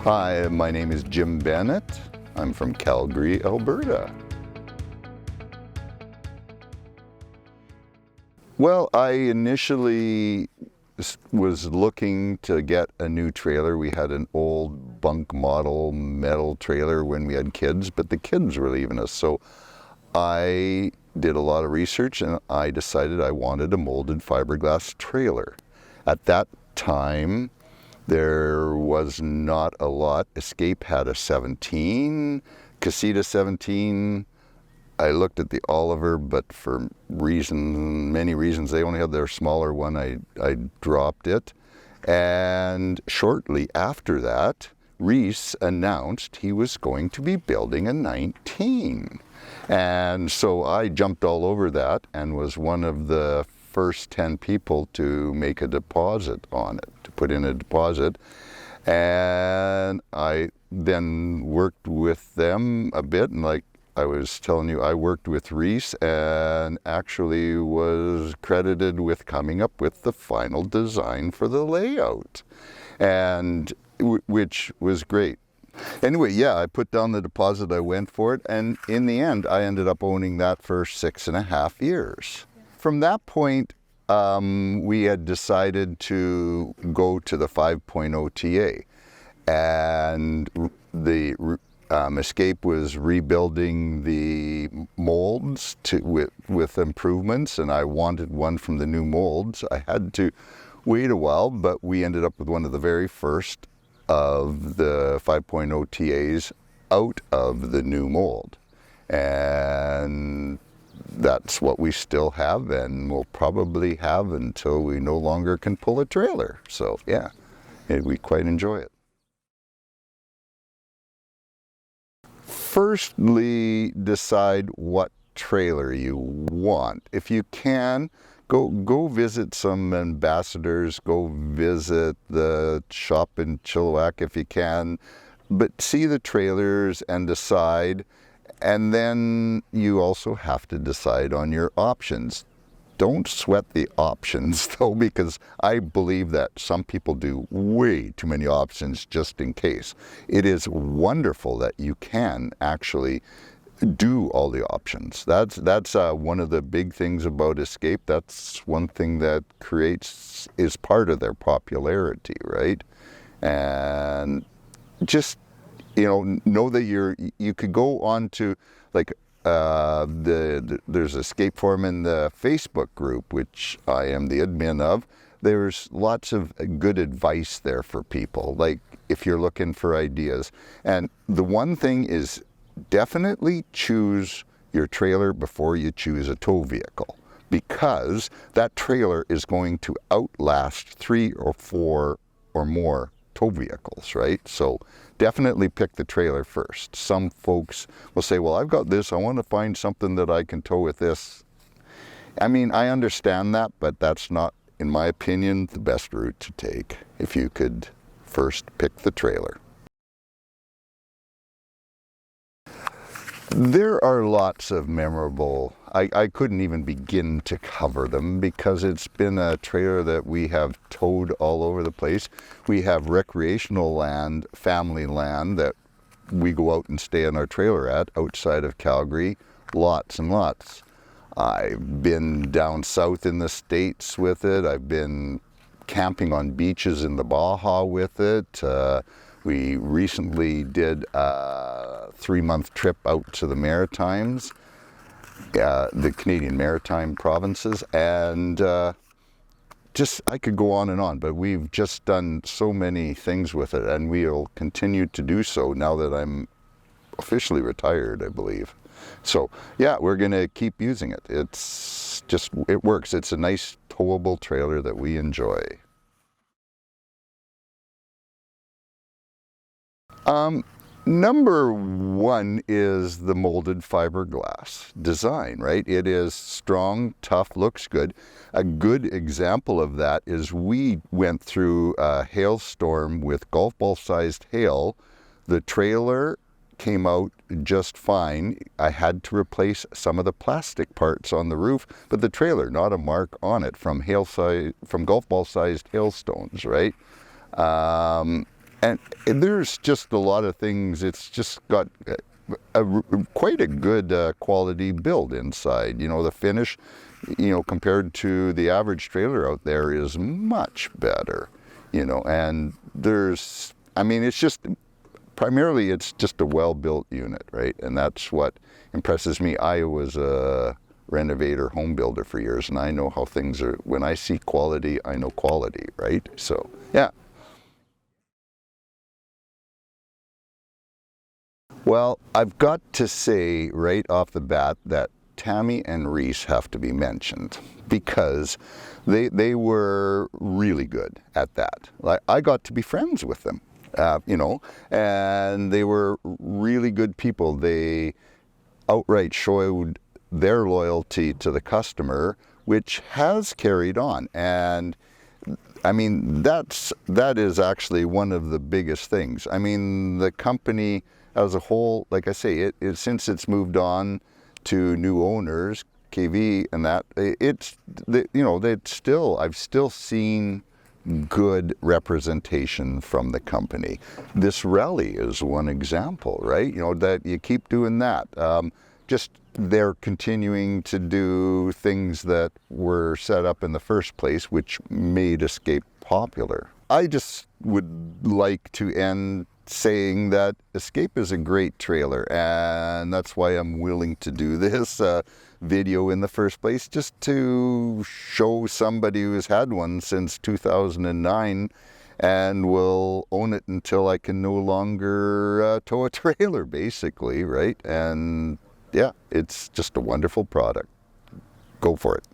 Hi, my name is Jim Bennett. I'm from Calgary, Alberta. Well, I initially was looking to get a new trailer. We had an old bunk model metal trailer when we had kids, but the kids were leaving us. So I did a lot of research and I decided I wanted a molded fiberglass trailer. At that time, there was not a lot. Escape had a 17, Casita 17. I looked at the Oliver, but for many reasons, they only had their smaller one. I dropped it. And shortly after that, Reese announced he was going to be building a 19. And so I jumped all over that and was one of the first 10 people to make a deposit on it, to put in a deposit. And I then worked with them a bit, and like I was telling you, I worked with Reese and actually was credited with coming up with the final design for the layout, and which was great. Anyway, yeah, I put down the deposit, I went for it, and in the end, I ended up owning that for 6.5 years. From that point, we had decided to go to the 5.0 TA, and the Escape was rebuilding the molds with improvements, and I wanted one from the new molds. I had to wait a while, but we ended up with one of the very first of the 5.0 TAs out of the new mold, and that's what we still have and will probably have until we no longer can pull a trailer. So yeah, we quite enjoy it. Firstly, decide what trailer you want. If you can, go visit some ambassadors, go visit the shop in Chilliwack if you can, but see the trailers and decide. And then you also have to decide on your options. Don't sweat the options though, because I believe that some people do way too many options just in case. It is wonderful that you can actually do all the options. That's one of the big things about Escape. That's one thing that is part of their popularity, right? And just know that you could go on to like there's Escape Forum in the Facebook group, which I am the admin of. There's lots of good advice there for people, like if you're looking for ideas. And the one thing is definitely choose your trailer before you choose a tow vehicle, because that trailer is going to outlast 3 or 4 or more tow vehicles, right? So definitely pick the trailer first. Some folks will say, well, I've got this, I want to find something that I can tow with this. I mean, I understand that, but that's not, in my opinion, the best route to take. If you could first pick the trailer. There are lots of memorable, I couldn't even begin to cover them because it's been a trailer that we have towed all over the place. We have recreational land, family land that we go out and stay in our trailer at outside of Calgary, lots and lots. I've been down south in the States with it. I've been camping on beaches in the Baja with it. We recently did a 3-month trip out to the Maritimes, the Canadian Maritime provinces, and I could go on and on, but we've just done so many things with it, and we'll continue to do so now that I'm officially retired, I believe. So yeah, we're gonna keep using it. It works. It's a nice towable trailer that we enjoy. Number one is the molded fiberglass design, right? It is strong, tough, looks good. A good example of that is we went through a hailstorm with golf ball sized hail. The trailer came out just fine. I had to replace some of the plastic parts on the roof, but the trailer, not a mark on it from golf ball sized hailstones, right? and there's just a lot of things. It's just got quite a good quality build inside. You know, the finish, you know, compared to the average trailer out there is much better, you know, and there's, I mean, it's just, primarily it's just a well-built unit, right? And that's what impresses me. I was a renovator, home builder for years, and I know how things are. When I see quality, I know quality, right? So, yeah. Well, I've got to say right off the bat that Tammy and Reese have to be mentioned because they were really good at that. Like, I got to be friends with them, you know, and they were really good people. They outright showed their loyalty to the customer, which has carried on. And I mean, that is actually one of the biggest things. I mean, the company as a whole, like I say, since it's moved on to new owners, KV, and that, you know, I've still seen good representation from the company. This rally is one example, right? You know, that you keep doing that. Just they're continuing to do things that were set up in the first place, which made Escape popular. I just would like to end saying that Escape is a great trailer, and that's why I'm willing to do this video in the first place, just to show somebody who's had one since 2009 and will own it until I can no longer tow a trailer, basically, right? And yeah, it's just a wonderful product. Go for it.